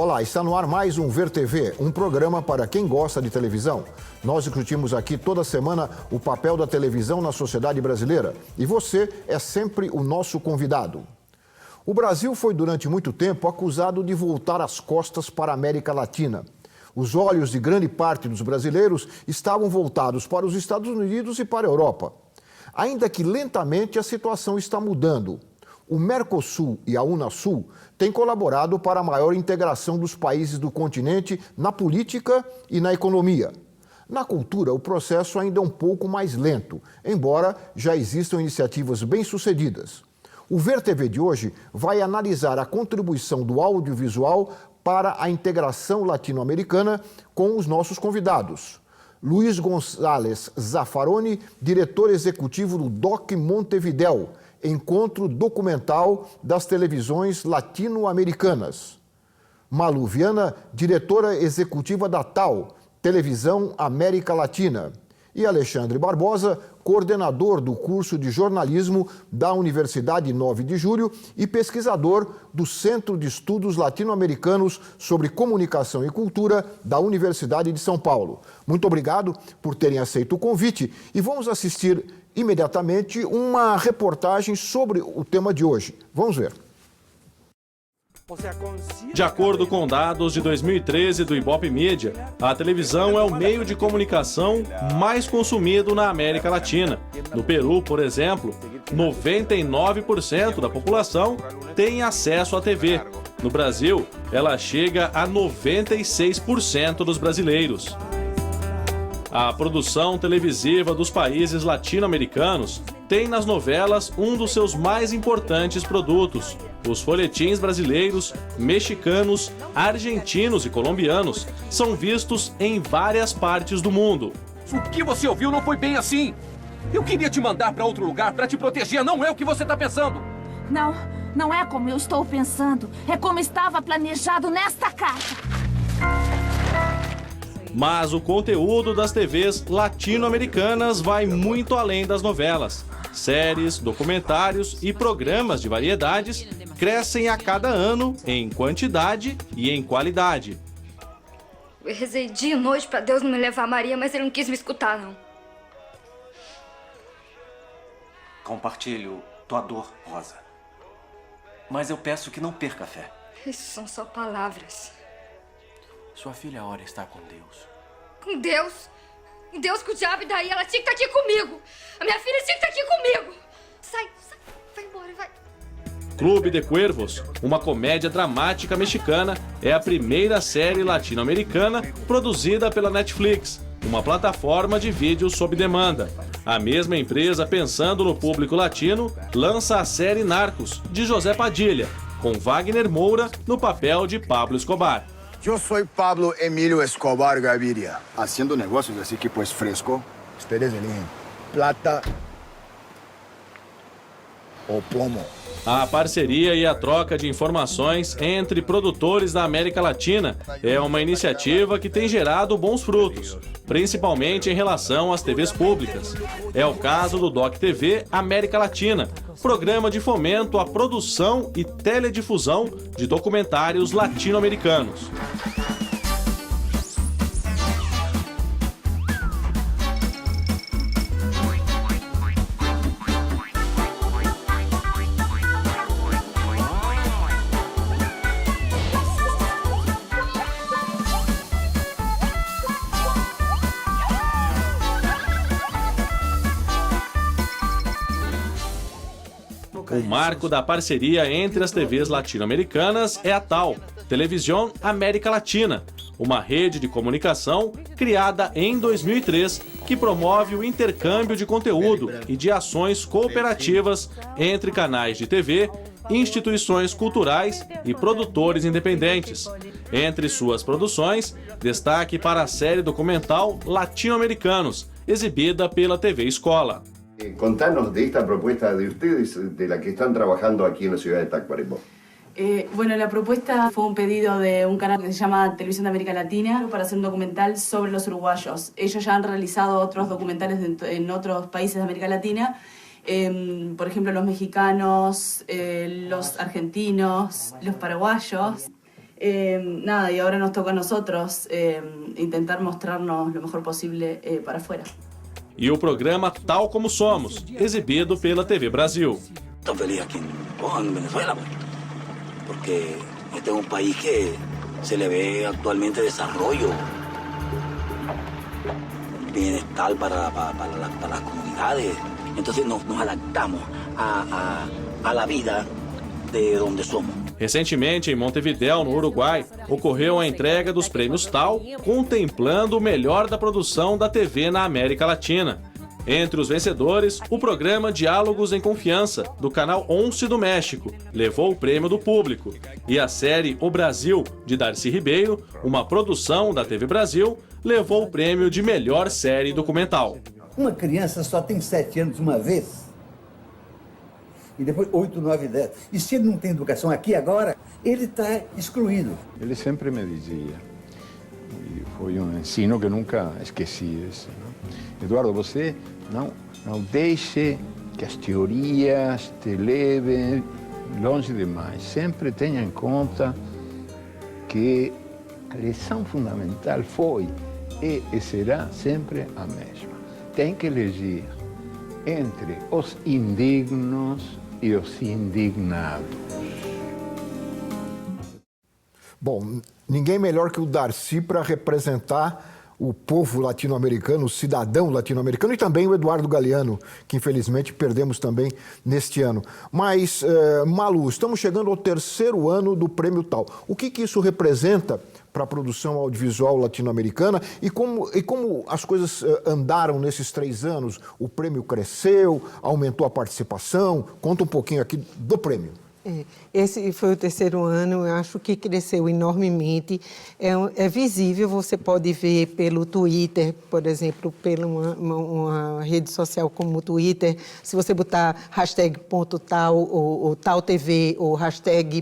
Olá, está no ar mais um Ver TV, um programa para quem gosta de televisão. Nós discutimos aqui toda semana o papel da televisão na sociedade brasileira e você é sempre o nosso convidado. O Brasil foi durante muito tempo acusado de voltar as costas para a América Latina. Os olhos de grande parte dos brasileiros estavam voltados para os Estados Unidos e para a Europa. Ainda que lentamente a situação está mudando. O Mercosul e a Unasul têm colaborado para a maior integração dos países do continente na política e na economia. Na cultura, o processo ainda é um pouco mais lento, embora já existam iniciativas bem-sucedidas. O Ver TV de hoje vai analisar a contribuição do audiovisual para a integração latino-americana com os nossos convidados. Luiz Gonzalez Zaffaroni, diretor executivo do DOC Montevidéu, encontro documental das televisões latino-americanas. Malu Viana, diretora executiva da TAL, Televisão América Latina. E Alexandre Barbosa, coordenador do curso de jornalismo da Universidade 9 de Julho e pesquisador do Centro de Estudos Latino-Americanos sobre Comunicação e Cultura da Universidade de São Paulo. Muito obrigado por terem aceito o convite e vamos assistir imediatamente uma reportagem sobre o tema de hoje. Vamos ver. De acordo com dados de 2013 do Ibope Mídia, a televisão é o meio de comunicação mais consumido na América Latina. No Peru, por exemplo, 99% da população tem acesso à TV. No Brasil, ela chega a 96% dos brasileiros. A produção televisiva dos países latino-americanos tem nas novelas um dos seus mais importantes produtos. Os folhetins brasileiros, mexicanos, argentinos e colombianos são vistos em várias partes do mundo. O que você ouviu não foi bem assim. Eu queria te mandar para outro lugar para te proteger, não é o que você está pensando. Não é como eu estou pensando. É como estava planejado nesta carta. Mas o conteúdo das TVs latino-americanas vai muito além das novelas. Séries, documentários e programas de variedades crescem a cada ano em quantidade e em qualidade. Eu rezei dia e noite para Deus não me levar a Maria, mas ele não quis me escutar, não. Compartilho tua dor, Rosa. Mas eu peço que não perca a fé. Isso são só palavras. Sua filha ora estar com Deus. Com Deus? Com Deus, com o diabo, e daí? Ela tinha que estar aqui comigo. A minha filha tinha que estar aqui comigo. Sai, vai embora, vai. Clube de Cuervos, uma comédia dramática mexicana, é a primeira série latino-americana produzida pela Netflix, uma plataforma de vídeos sob demanda. A mesma empresa, pensando no público latino, lança a série Narcos, de José Padilha, com Wagner Moura no papel de Pablo Escobar. Yo soy Pablo Emilio Escobar Gaviria. Haciendo negocios así que pues fresco. Ustedes eligen plata ou plomo. A parceria e a troca de informações entre produtores da América Latina é uma iniciativa que tem gerado bons frutos, principalmente em relação às TVs públicas. É o caso do DOC TV América Latina, programa de fomento à produção e teledifusão de documentários latino-americanos. O marco da parceria entre as TVs latino-americanas é a TAL, Televisão América Latina, uma rede de comunicação criada em 2003 que promove o intercâmbio de conteúdo e de ações cooperativas entre canais de TV, instituições culturais e produtores independentes. Entre suas produções, destaque para a série documental Latino-Americanos, exibida pela TV Escola. Contanos de esta propuesta de ustedes, de la que están trabajando aquí en la ciudad de Tacuarembó. Bueno, la propuesta fue un pedido de un canal que se llama Televisión de América Latina para hacer un documental sobre los uruguayos. Ellos ya han realizado otros documentales en otros países de América Latina, por ejemplo los mexicanos, los argentinos, los paraguayos. Nada, y ahora nos toca a nosotros intentar mostrarnos lo mejor posible para afuera. E o programa Tal Como Somos, exibido pela TV Brasil. Estou feliz aqui en Venezuela, porque este es un país que se le ve actualmente desarrollo, bienestar para las comunidades. Entonces nos adaptamos a la vida de donde somos. Recentemente, em Montevidéu, no Uruguai, ocorreu a entrega dos prêmios Tal, contemplando o melhor da produção da TV na América Latina. Entre os vencedores, o programa Diálogos em Confiança, do canal 11 do México, levou o prêmio do público. E a série O Brasil, de Darcy Ribeiro, uma produção da TV Brasil, levou o prêmio de melhor série documental. Uma criança só tem 7 anos uma vez. E depois 8, 9, 10. E se ele não tem educação aqui agora, ele está excluído. Ele sempre me dizia, e foi um ensino que nunca esqueci esse, não? Eduardo, você não deixe que as teorias te levem longe demais. Sempre tenha em conta que a lição fundamental foi e será sempre a mesma. Tem que elegir entre os indignos e os indignados. Bom, ninguém melhor que o Darcy para representar o povo latino-americano, o cidadão latino-americano, e também o Eduardo Galeano, que infelizmente perdemos também neste ano. Mas, Malu, estamos chegando ao 3º ano do Prêmio Tal. O que isso representa para a produção audiovisual latino-americana e como as coisas andaram nesses 3 anos? O prêmio cresceu, aumentou a participação? Conta um pouquinho aqui do prêmio. Esse foi o 3º ano, eu acho que cresceu enormemente. É visível, você pode ver pelo Twitter, por exemplo, pela uma rede social como o Twitter. Se você botar #tal ou tal TV ou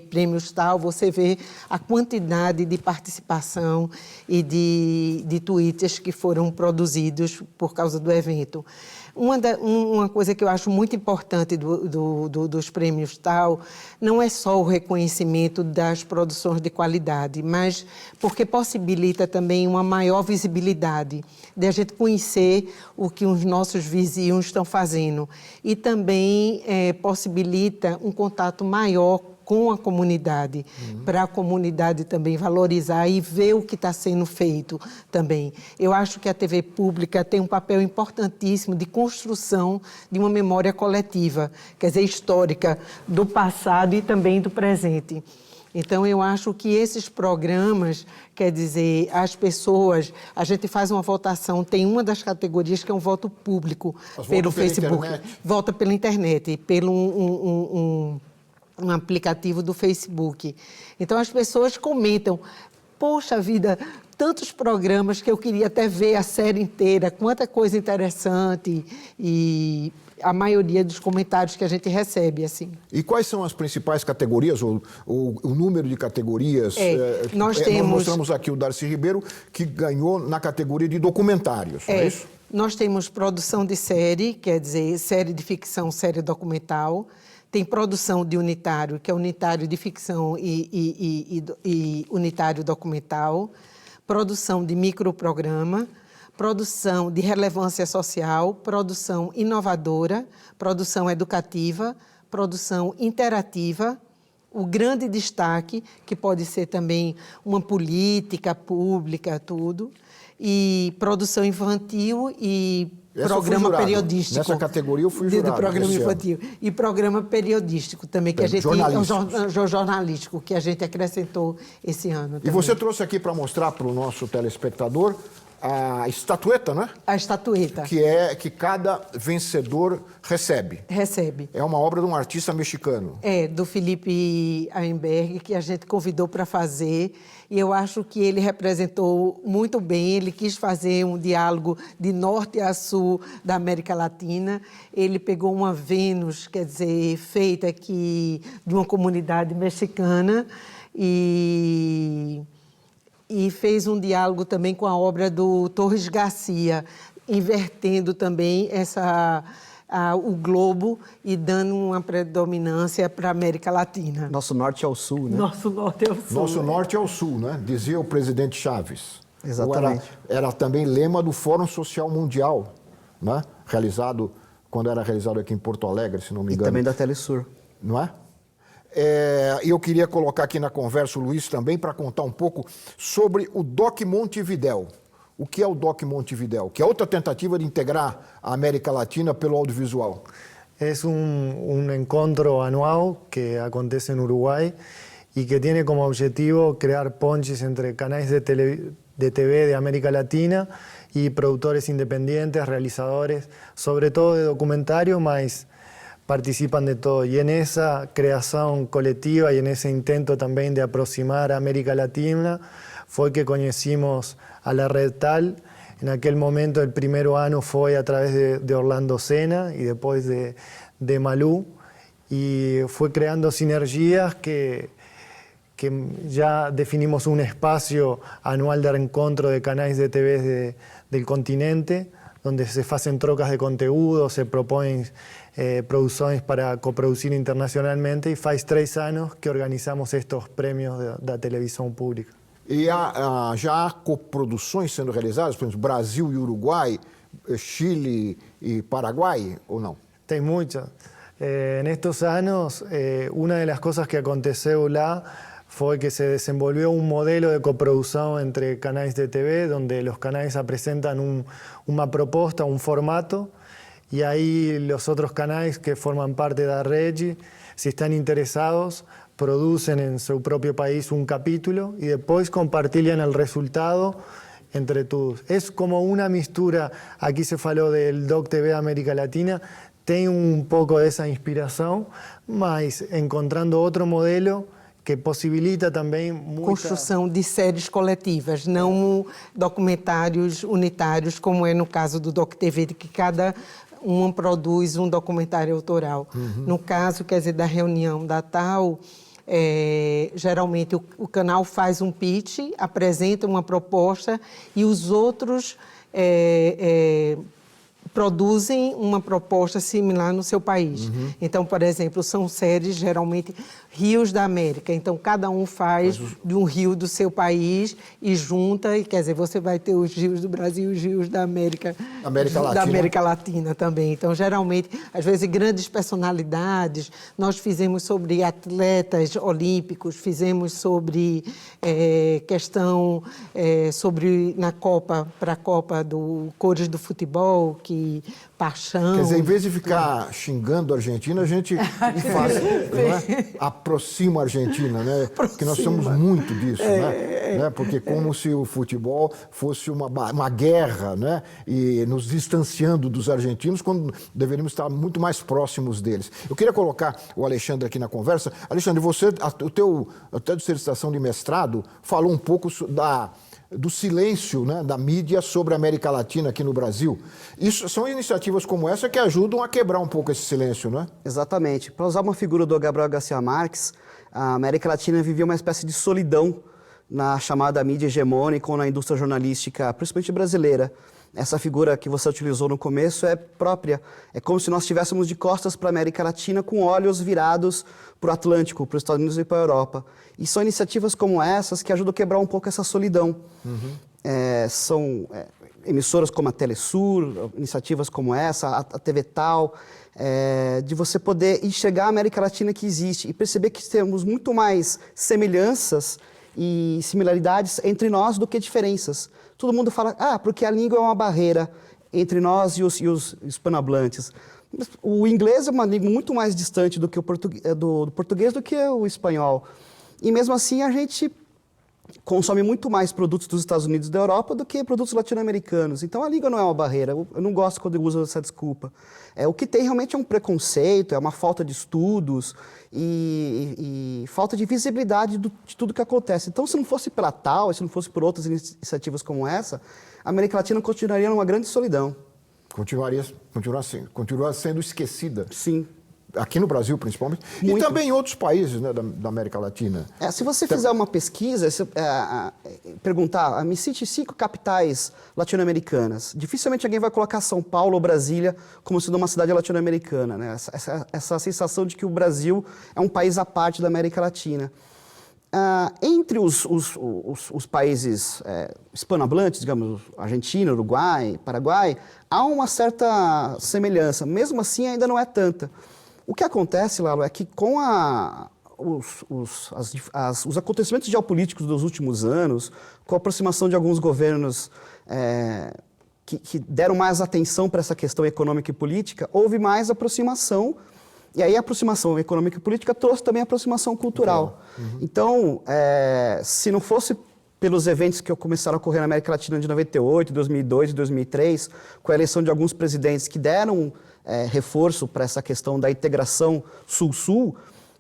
#prêmios tal, você vê a quantidade de participação e de tweets que foram produzidos por causa do evento. Uma coisa que eu acho muito importante dos prêmios Tal não é só o reconhecimento das produções de qualidade, mas porque possibilita também uma maior visibilidade, de a gente conhecer o que os nossos vizinhos estão fazendo. E também possibilita um contato maior com a comunidade, para a comunidade também valorizar e ver o que está sendo feito também. Eu acho que a TV pública tem um papel importantíssimo de construção de uma memória coletiva, quer dizer, histórica, do passado e também do presente. Então, eu acho que esses programas, quer dizer, as pessoas, a gente faz uma votação, tem uma das categorias que é um voto público pelo Facebook. Vota pela internet, pelo um aplicativo do Facebook. Então, as pessoas comentam, poxa vida, tantos programas que eu queria até ver a série inteira, quanta coisa interessante, e a maioria dos comentários que a gente recebe, assim. E quais são as principais categorias, ou o número de categorias? Nós mostramos aqui o Darcy Ribeiro, que ganhou na categoria de documentários, não é isso? Nós temos produção de série, quer dizer, série de ficção, série documental. Tem produção de unitário, que é unitário de ficção e unitário documental. Produção de microprograma. Produção de relevância social. Produção inovadora. Produção educativa. Produção interativa. O grande destaque, que pode ser também uma política pública, tudo. E produção infantil e programa periodístico. Nessa categoria eu fui jurado. Do programa infantil. E programa periodístico também, que a gente... Jornalístico, que a gente acrescentou esse ano também. E você trouxe aqui para mostrar para o nosso telespectador a estatueta, né? A estatueta. Que cada vencedor recebe. Recebe. É uma obra de um artista mexicano. Do Felipe Arenberg, que a gente convidou para fazer. E eu acho que ele representou muito bem, ele quis fazer um diálogo de norte a sul da América Latina. Ele pegou uma Vênus, quer dizer, feita aqui de uma comunidade mexicana e fez um diálogo também com a obra do Torres Garcia, invertendo também o globo e dando uma predominância para a América Latina. Nosso norte ao sul, né? Nosso norte ao sul. Nosso norte ao sul, né? Dizia o presidente Chaves. Exatamente. Era também lema do Fórum Social Mundial, né? Quando era realizado aqui em Porto Alegre, se não me engano. E também da Telesur. Não é? E eu queria colocar aqui na conversa o Luiz também para contar um pouco sobre o DOC Montevidéu. O que é o DOC Montevidéu? Que é outra tentativa de integrar a América Latina pelo audiovisual. É un encuentro anual que acontece en Uruguay y que tiene como objetivo crear pontes entre canales de TV de América Latina y productores independientes, realizadores, sobre todo de documentarios, mas participan de todo. Y en esa creación colectiva y en ese intento también de aproximar a América Latina fue que conocimos a la Red Tal. En aquel momento el primer ano fue a través de Orlando Senna y después de Malú, y fue creando sinergias que ya definimos un espacio anual de reencontro de canales de TV del continente, donde se hacen trocas de conteúdo, se proponen producciones para coproducir internacionalmente, y faz 3 anos que organizamos estos premios da televisão pública. E já há coproduções sendo realizadas, por exemplo, Brasil e Uruguai, Chile e Paraguai, ou não? Tem muchas. En estos años, una de las cosas que aconteceu lá fue que se desenvolvió un modelo de coproducción entre canales de TV, donde los canales presentan una propuesta, un formato, y ahí los otros canales que forman parte de la red, si están interesados, producen en su propio país un capítulo y después compartilhan el resultado entre todos. Es como una mistura, aquí se falou del Doc TV América Latina, tem un poco de esa inspiración, mas encontrando otro modelo que possibilita também muita... Construção de séries coletivas, não documentários unitários, como é no caso do Doc TV, que cada um produz um documentário autoral. No caso, quer dizer, da reunião da tal, geralmente o canal faz um pitch, apresenta uma proposta e os outros produzem uma proposta similar no seu país. Então, por exemplo, são séries, geralmente, rios da América. Então, cada um faz de um rio do seu país e junta, e quer dizer, você vai ter os rios do Brasil e os rios da América Latina. Da América Latina também. Então, geralmente, às vezes, grandes personalidades. Nós fizemos sobre atletas olímpicos, fizemos sobre questão sobre na Copa, para a Copa do Cores do Futebol, que paixão... Quer dizer, em vez de ficar xingando a Argentina, a gente faz, aproxima a Argentina, né? Porque nós somos muito disso, né? Porque como se o futebol fosse uma guerra, né? E nos distanciando dos argentinos, quando deveríamos estar muito mais próximos deles. Eu queria colocar o Alexandre aqui na conversa. Alexandre, você, o teu dissertação de mestrado falou um pouco do silêncio, né, da mídia sobre a América Latina aqui no Brasil. Isso são iniciativas como essa que ajudam a quebrar um pouco esse silêncio, não é? Exatamente. Para usar uma figura do Gabriel Garcia Marques, a América Latina vivia uma espécie de solidão na chamada mídia hegemônica ou na indústria jornalística, principalmente brasileira. Essa figura que você utilizou no começo é própria. É como se nós estivéssemos de costas para a América Latina com olhos virados para o Atlântico, para os Estados Unidos e para a Europa. E são iniciativas como essas que ajudam a quebrar um pouco essa solidão. São emissoras como a Telesur, iniciativas como essa, a TV Tal, de você poder enxergar a América Latina que existe e perceber que temos muito mais semelhanças e similaridades entre nós do que diferenças. Todo mundo fala, porque a língua é uma barreira entre nós e os hispanohablantes. O inglês é uma língua muito mais distante do que do português do que o espanhol. E mesmo assim a gente consome muito mais produtos dos Estados Unidos e da Europa do que produtos latino-americanos. Então a língua não é uma barreira. Eu não gosto quando usa essa desculpa. O que tem realmente é um preconceito, é uma falta de estudos e falta de visibilidade de tudo que acontece. Então, se não fosse pela Tal, se não fosse por outras iniciativas como essa, a América Latina continuaria numa grande solidão. Continua sendo esquecida. Sim. aqui no Brasil principalmente, e também em outros países, né, da América Latina. Se você fizer uma pesquisa, perguntar, me cite 5 capitais latino-americanas, dificilmente alguém vai colocar São Paulo ou Brasília como sendo uma cidade latino-americana, né? Essa sensação de que o Brasil é um país à parte da América Latina. Entre os países hispanohablantes, digamos, Argentina, Uruguai, Paraguai, há uma certa semelhança. Mesmo assim, ainda não é tanta. O que acontece, Lalo, é que com os acontecimentos geopolíticos dos últimos anos, com a aproximação de alguns governos que deram mais atenção para essa questão econômica e política, houve mais aproximação. E aí a aproximação econômica e política trouxe também a aproximação cultural. Então, se não fosse pelos eventos que começaram a ocorrer na América Latina de 98, 2002 e 2003, com a eleição de alguns presidentes que deram reforço para essa questão da integração Sul-Sul,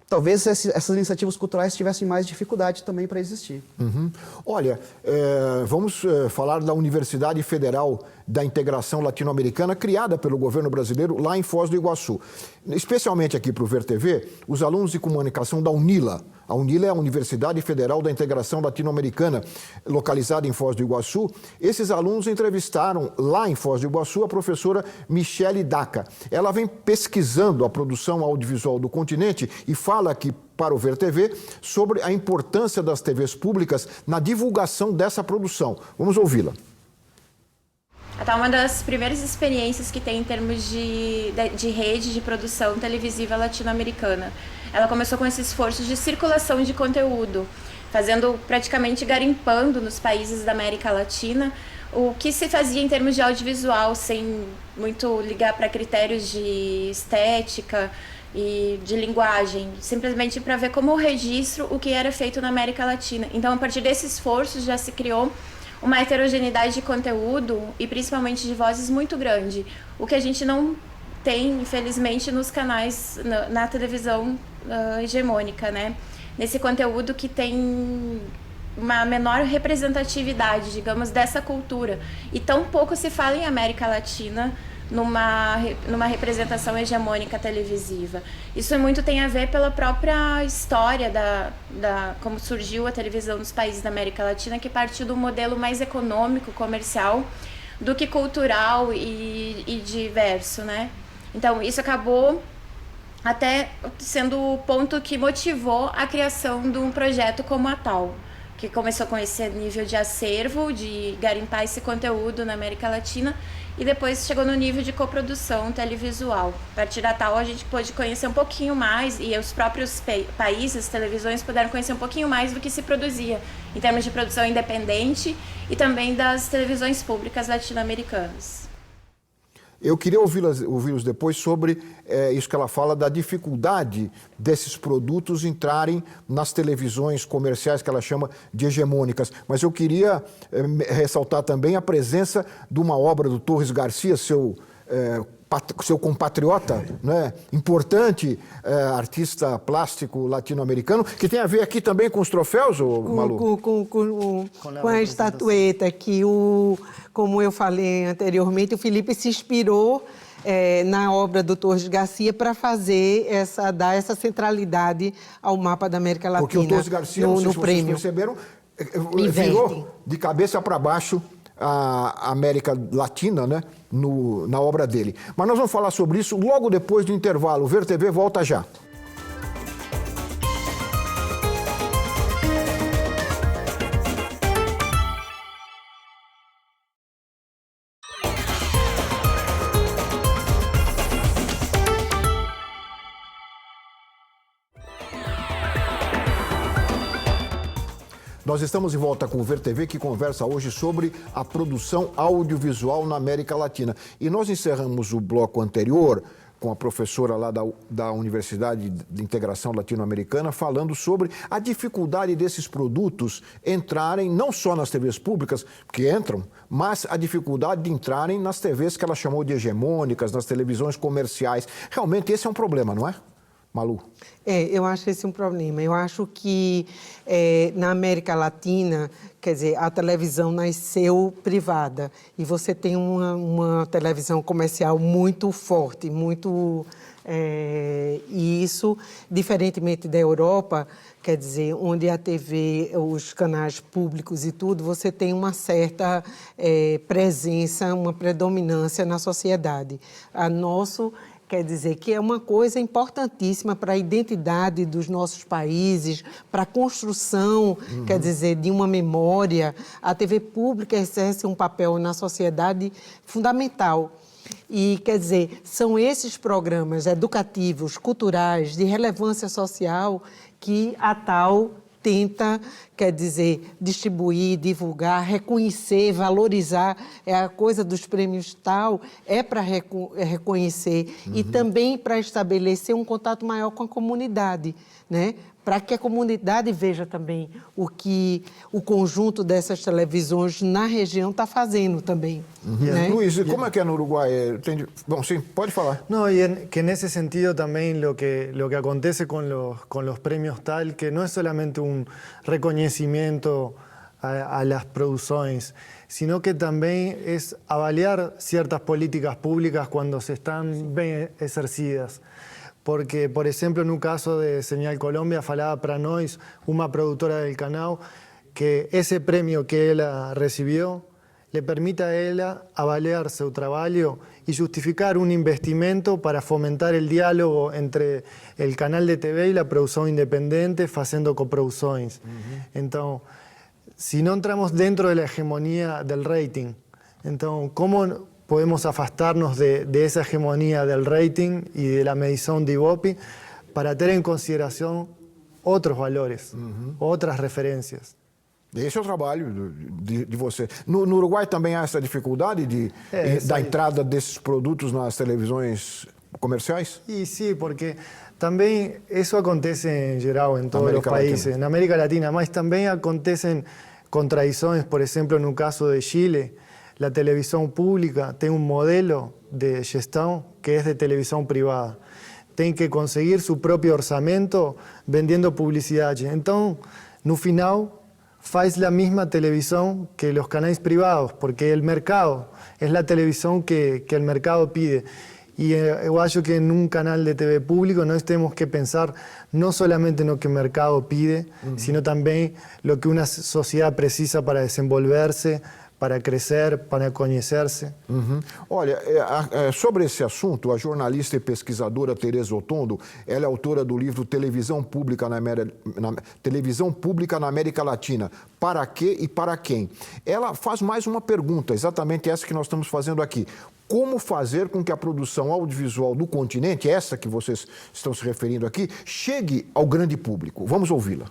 talvez essas iniciativas culturais tivessem mais dificuldade também para existir. Olha, vamos falar da Universidade Federal da Integração Latino-Americana, criada pelo governo brasileiro lá em Foz do Iguaçu. Especialmente aqui para o Ver TV, os alunos de comunicação da UNILA. A UNILA é a Universidade Federal da Integração Latino-Americana, localizada em Foz do Iguaçu. Esses alunos entrevistaram lá em Foz do Iguaçu a professora Michele Daca. Ela vem pesquisando a produção audiovisual do continente e fala aqui para o Ver TV sobre a importância das TVs públicas na divulgação dessa produção. Vamos ouvi-la. Até uma das primeiras experiências que tem em termos de rede de produção televisiva latino-americana. Ela começou com esse esforço de circulação de conteúdo, praticamente garimpando nos países da América Latina o que se fazia em termos de audiovisual, sem muito ligar para critérios de estética e de linguagem, simplesmente para ver como registro o que era feito na América Latina. Então, a partir desse esforço já se criou uma heterogeneidade de conteúdo e principalmente de vozes muito grande, o que a gente não tem, infelizmente, nos canais, na televisão hegemônica, né? Nesse conteúdo que tem uma menor representatividade, digamos, dessa cultura. E tão pouco se fala em América Latina numa representação hegemônica televisiva. Isso muito tem a ver pela própria história como surgiu a televisão nos países da América Latina, que partiu do modelo mais econômico, comercial, do que cultural e diverso, né? Então, isso acabou até sendo o ponto que motivou a criação de um projeto como a TAL, que começou com esse nível de acervo, de garimpar esse conteúdo na América Latina, e depois chegou no nível de coprodução televisual. A partir da TAL a gente pôde conhecer um pouquinho mais, e os próprios países, televisões, puderam conhecer um pouquinho mais do que se produzia, em termos de produção independente e também das televisões públicas latino-americanas. Eu queria ouvi-los depois sobre isso que ela fala da dificuldade desses produtos entrarem nas televisões comerciais, que ela chama de hegemônicas. Mas eu queria ressaltar também a presença de uma obra do Torres Garcia, seu compatriota, né? Importante artista plástico latino-americano, que tem a ver aqui também com os troféus, Malu? Com a estatueta que, como eu falei anteriormente, o Felipe se inspirou na obra do Torres Garcia para dar essa centralidade ao mapa da América Latina. Porque o Torres Garcia, não sei se vocês perceberam, virou de cabeça para baixo a América Latina, né, na obra dele. Mas nós vamos falar sobre isso logo depois do intervalo. O Ver TV volta já. Nós estamos de volta com o Ver TV, que conversa hoje sobre a produção audiovisual na América Latina. E nós encerramos o bloco anterior com a professora lá da Universidade de Integração Latino-Americana, falando sobre a dificuldade desses produtos entrarem não só nas TVs públicas, que entram, mas a dificuldade de entrarem nas TVs que ela chamou de hegemônicas, nas televisões comerciais. Realmente esse é um problema, não é, Malu? Eu acho esse um problema. Eu acho que na América Latina, quer dizer, a televisão nasceu privada e você tem uma televisão comercial muito forte, muito e isso, diferentemente da Europa, quer dizer, onde a TV, os canais públicos e tudo, você tem uma certa presença, uma predominância na sociedade. A nosso quer dizer que é uma coisa importantíssima para a identidade dos nossos países, para a construção, quer dizer, de uma memória. A TV pública exerce um papel na sociedade fundamental. E, quer dizer, são esses programas educativos, culturais, de relevância social que a TAL tenta, quer dizer, distribuir, divulgar, reconhecer, valorizar. A coisa dos prêmios TAL é para reconhecer e também para estabelecer um contato maior com a comunidade, né? Para que a comunidade veja também o que o conjunto dessas televisões na região está fazendo também. ¿né? Luis, como é que é no Uruguai? Bom, sim, pode falar. No, y que en ese sentido también lo que acontece con los premios TAL, que no es solamente un reconocimiento a las producciones, sino que también es avaliar ciertas políticas públicas cuando se están bien ejercidas. Porque, por exemplo, no caso de Señal Colombia, falaba para nós, uma produtora del canal, que esse prêmio que ela recebeu le permite a ela avaliar seu trabalho e justificar um investimento para fomentar o diálogo entre o canal de TV e a produção independente, fazendo coproduções. Então, se não entramos dentro da hegemonia del rating, então, como podemos afastarnos de esa hegemonía del rating y de la medición de Ibope para tener en consideración otros valores, outras referências. Esse é o trabalho de você. No Uruguai também há essa dificuldade da entrada desses produtos nas televisões comerciais? Y sí, porque también eso acontece en geral en todos los países, en América Latina, mas también acontecen contradicciones, por ejemplo, en un caso de Chile. La televisión pública tiene un modelo de gestión que es de televisión privada. Tiene que conseguir su propio orçamento vendiendo publicidad. Entonces, no final, faz la misma televisión que los canales privados, porque el mercado es la televisión que el mercado pide. Y yo acho que en un canal de TV público nós temos que pensar no solamente en lo que el mercado pide, sino también lo que una sociedad precisa para desenvolverse, para crescer, para conhecer-se. Olha, sobre esse assunto, a jornalista e pesquisadora Tereza Otondo, ela é autora do livro Televisão Pública na América Latina, Para quê e para quem? Ela faz mais uma pergunta, exatamente essa que nós estamos fazendo aqui. Como fazer com que a produção audiovisual do continente, essa que vocês estão se referindo aqui, chegue ao grande público? Vamos ouvi-la.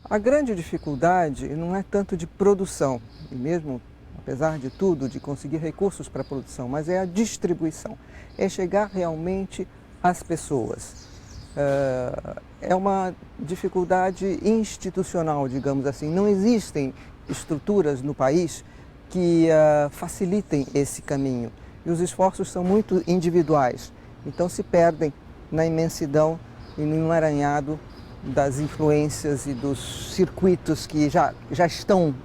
A grande dificuldade não é tanto de produção, e mesmo, apesar de tudo, de conseguir recursos para a produção, mas é a distribuição, é chegar realmente às pessoas. É uma dificuldade institucional, digamos assim. Não existem estruturas no país que facilitem esse caminho, e os esforços são muito individuais, então se perdem na imensidão e no emaranhado das influências e dos circuitos que já estão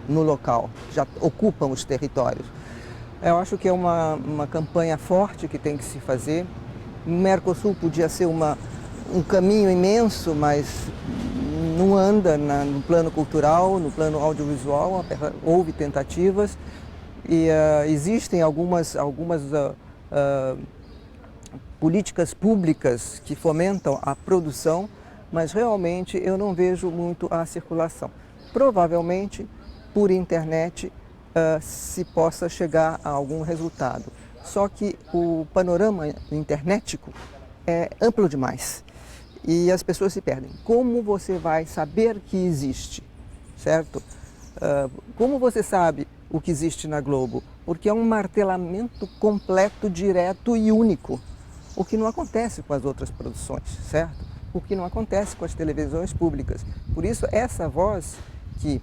no local, já ocupam os territórios. Eu acho que é uma campanha forte que tem que se fazer. O Mercosul podia ser um caminho imenso, mas não anda no plano cultural, no plano audiovisual. Houve tentativas e existem algumas políticas públicas que fomentam a produção, mas realmente eu não vejo muito a circulação. Provavelmente, por internet, se possa chegar a algum resultado. Só que o panorama internetico é amplo demais e as pessoas se perdem. Como você vai saber que existe, certo? Como você sabe o que existe na Globo? Porque é um martelamento completo, direto e único, o que não acontece com as outras produções, certo? O que não acontece com as televisões públicas. Por isso, essa voz que,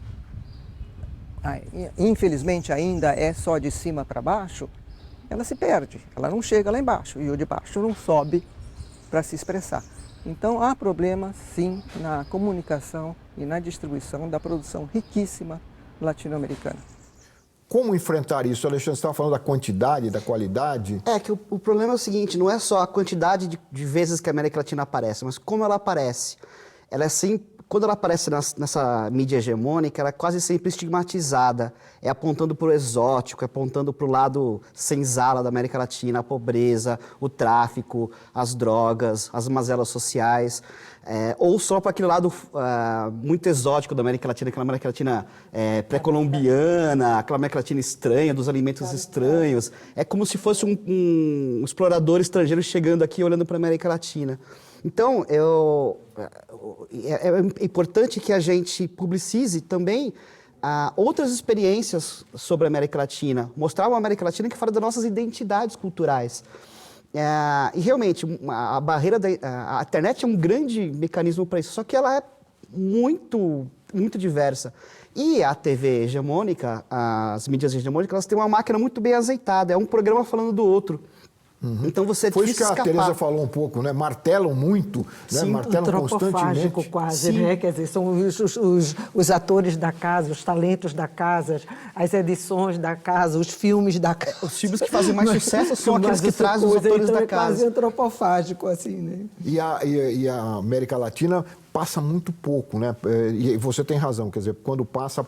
infelizmente, ainda é só de cima para baixo, ela se perde, ela não chega lá embaixo e o de baixo não sobe para se expressar. Então, há problema, sim, na comunicação e na distribuição da produção riquíssima latino-americana. Como enfrentar isso? Alexandre, você estava falando da quantidade, da qualidade. É que o problema é o seguinte, não é só a quantidade de vezes que a América Latina aparece, mas como ela aparece. Ela é sempre, quando ela aparece nessa mídia hegemônica, ela é quase sempre estigmatizada. É apontando para o exótico, é apontando para o lado senzala da América Latina, a pobreza, o tráfico, as drogas, as mazelas sociais. Ou só para aquele lado muito exótico da América Latina, aquela América Latina pré-colombiana, aquela América Latina estranha, dos alimentos estranhos. É como se fosse um explorador estrangeiro chegando aqui e olhando para a América Latina. Então, é importante que a gente publicize também outras experiências sobre a América Latina, mostrar uma América Latina que fala das nossas identidades culturais. E realmente, a barreira a internet é um grande mecanismo para isso, só que ela é muito, muito diversa. E a TV hegemônica, as mídias hegemônicas, elas têm uma máquina muito bem azeitada, é um programa falando do outro. Então você Foi isso que a Tereza falou um pouco, né? Martelam muito, né? Martelam constantemente. Quase, né? Quer dizer, são os atores da casa, os talentos da casa, as edições da casa, os filmes da casa. Os filmes que fazem mais sucesso são aqueles que trazem os atores da casa. É quase antropofágico, assim, né? E a América Latina passa muito pouco, né? E você tem razão, quer dizer, quando passa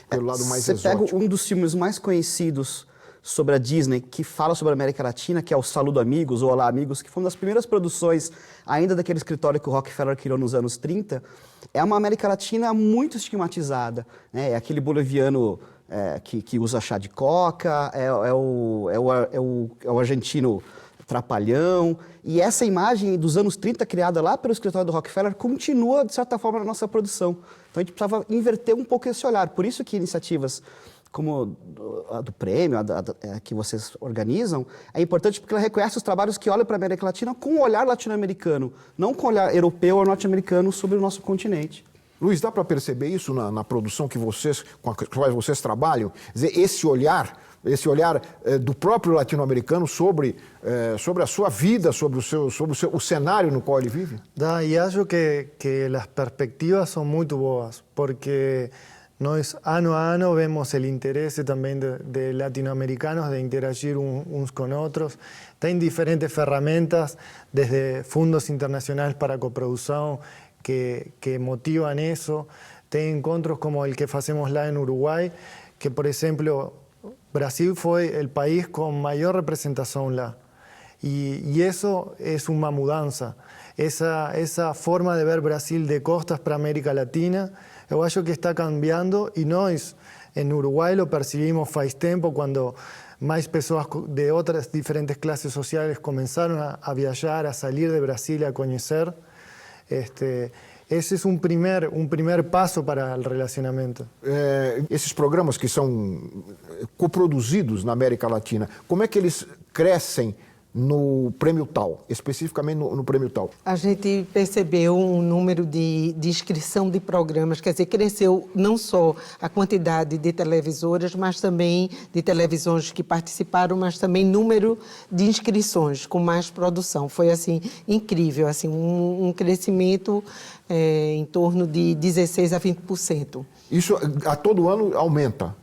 pelo lado mais exótico. Você pega um dos filmes mais conhecidos sobre a Disney, que fala sobre a América Latina, que é o Saludo Amigos, ou Olá Amigos, que foi uma das primeiras produções ainda daquele escritório que o Rockefeller criou nos anos 30, é uma América Latina muito estigmatizada, né? É aquele boliviano que usa chá de coca, é o argentino trapalhão, e essa imagem dos anos 30 criada lá pelo escritório do Rockefeller continua, de certa forma, na nossa produção. Então a gente precisava inverter um pouco esse olhar, por isso que iniciativas como a do prêmio, que vocês organizam, é importante porque ela reconhece os trabalhos que olham para a América Latina com um olhar latino-americano, não com um olhar europeu ou norte-americano sobre o nosso continente. Luiz, dá para perceber isso na produção com a qual vocês trabalham? Quer dizer, esse olhar do próprio latino-americano sobre a sua vida, sobre o cenário no qual ele vive? Dá, e acho que as perspectivas são muito boas, porque nós, ano a ano, vemos o interesse também de latino-americanos de interagir uns com outros. Tem diferentes ferramentas, desde fundos internacionais para coprodução, que motivan isso. Tem encontros como el que fazemos lá em Uruguai, que, por exemplo, Brasil foi o país com maior representação lá. E isso é uma mudança. Essa forma de ver Brasil de costas para a América Latina, eu acho que está cambiando e nós, em Uruguai, lo percibimos faz tempo, quando mais pessoas de outras diferentes classes sociais começaram a viajar, a sair de Brasil, a conhecer. Esse é um primeiro passo para o relacionamento. Esses programas que são coproduzidos na América Latina, como é que eles crescem no Prêmio Tal, especificamente no Prêmio Tal? A gente percebeu um número de inscrição de programas, quer dizer, cresceu não só a quantidade de televisoras, mas também de televisões que participaram, mas também número de inscrições com mais produção. Foi, assim, incrível, assim, um crescimento em torno de 16% a 20%. Isso a todo ano aumenta?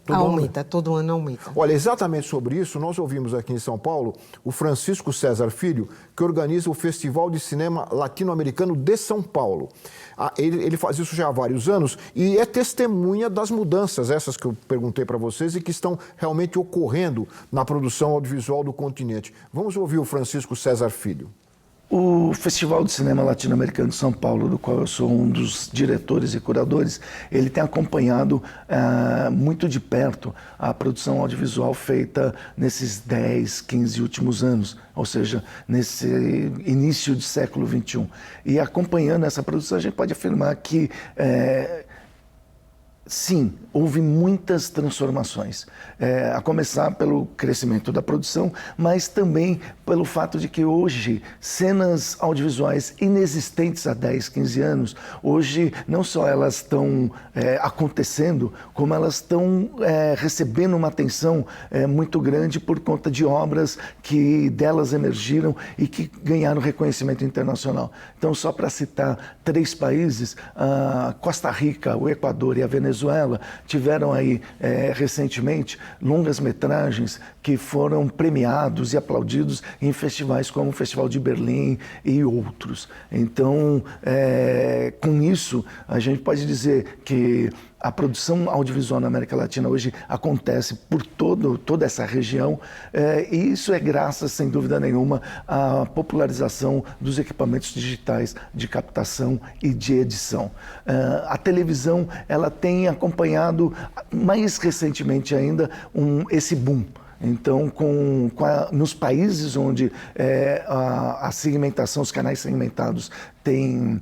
Todo ano aumenta. Olha, exatamente sobre isso, nós ouvimos aqui em São Paulo o Francisco César Filho, que organiza o Festival de Cinema Latino-Americano de São Paulo. Ele faz isso já há vários anos e é testemunha das mudanças, essas que eu perguntei para vocês, e que estão realmente ocorrendo na produção audiovisual do continente. Vamos ouvir o Francisco César Filho. O Festival de Cinema Latino-Americano de São Paulo, do qual eu sou um dos diretores e curadores, ele tem acompanhado muito de perto a produção audiovisual feita nesses 10, 15 últimos anos, ou seja, nesse início de século XXI. E acompanhando essa produção, a gente pode afirmar que sim, houve muitas transformações, a começar pelo crescimento da produção, mas também pelo fato de que hoje cenas audiovisuais inexistentes há 10, 15 anos, hoje não só elas estão acontecendo, como elas estão recebendo uma atenção muito grande por conta de obras que delas emergiram e que ganharam reconhecimento internacional. Então, só para citar 3 países, a Costa Rica, o Equador e a Venezuela, Venezuela tiveram aí recentemente longas-metragens que foram premiados e aplaudidos em festivais como o Festival de Berlim e outros. Então, com isso, a gente pode dizer que a produção audiovisual na América Latina hoje acontece por toda essa região e isso é graças, sem dúvida nenhuma, à popularização dos equipamentos digitais de captação e de edição. A televisão ela tem acompanhado, mais recentemente ainda, esse boom. Então, nos países onde a segmentação, os canais segmentados têm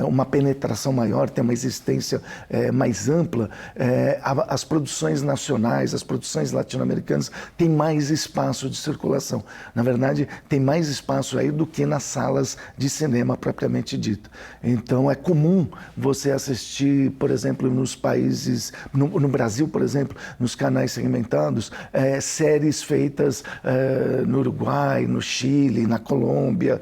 uma penetração maior, tem uma existência mais ampla, as produções nacionais, as produções latino-americanas têm mais espaço de circulação. Na verdade, tem mais espaço aí do que nas salas de cinema propriamente dita. Então, é comum você assistir, por exemplo, nos países, no Brasil, por exemplo, nos canais segmentados, séries feitas no Uruguai, no Chile, na Colômbia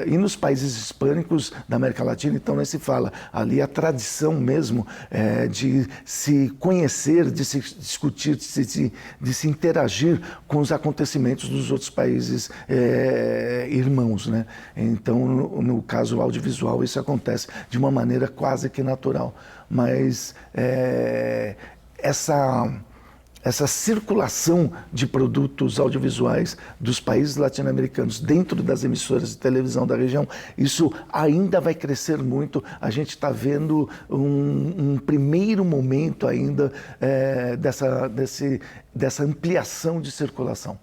e nos países hispânicos da América Latina. Então, nem se fala. Ali a tradição mesmo de se conhecer, de se discutir, de se interagir com os acontecimentos dos outros países irmãos, né? Então, no caso audiovisual, isso acontece de uma maneira quase que natural. Mas essa circulação de produtos audiovisuais dos países latino-americanos dentro das emissoras de televisão da região, isso ainda vai crescer muito. A gente está vendo um primeiro momento ainda dessa ampliação de circulação.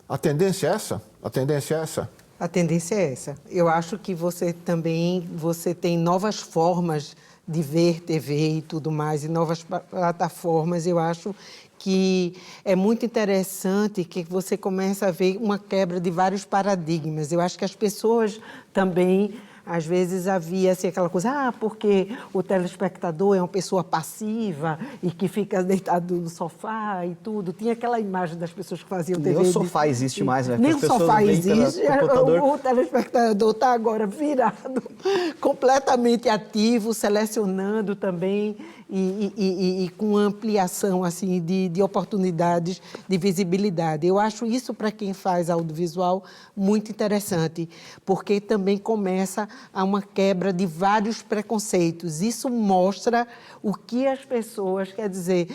A tendência é essa? A tendência é essa? A tendência é essa. Eu acho que você tem novas formas de ver TV e tudo mais, e novas plataformas. Eu acho que é muito interessante que você começa a ver uma quebra de vários paradigmas. Eu acho que as pessoas também, às vezes, havia assim, aquela coisa, porque o telespectador é uma pessoa passiva e que fica deitado no sofá e tudo. Tinha aquela imagem das pessoas que faziam TV. Nem o sofá existe mais, né? Nem o sofá existe. O telespectador está agora virado, completamente ativo, selecionando também e com ampliação assim, de oportunidades de visibilidade. Eu acho isso, para quem faz audiovisual, muito interessante, porque também começa a uma quebra de vários preconceitos. Isso mostra o que as pessoas, quer dizer,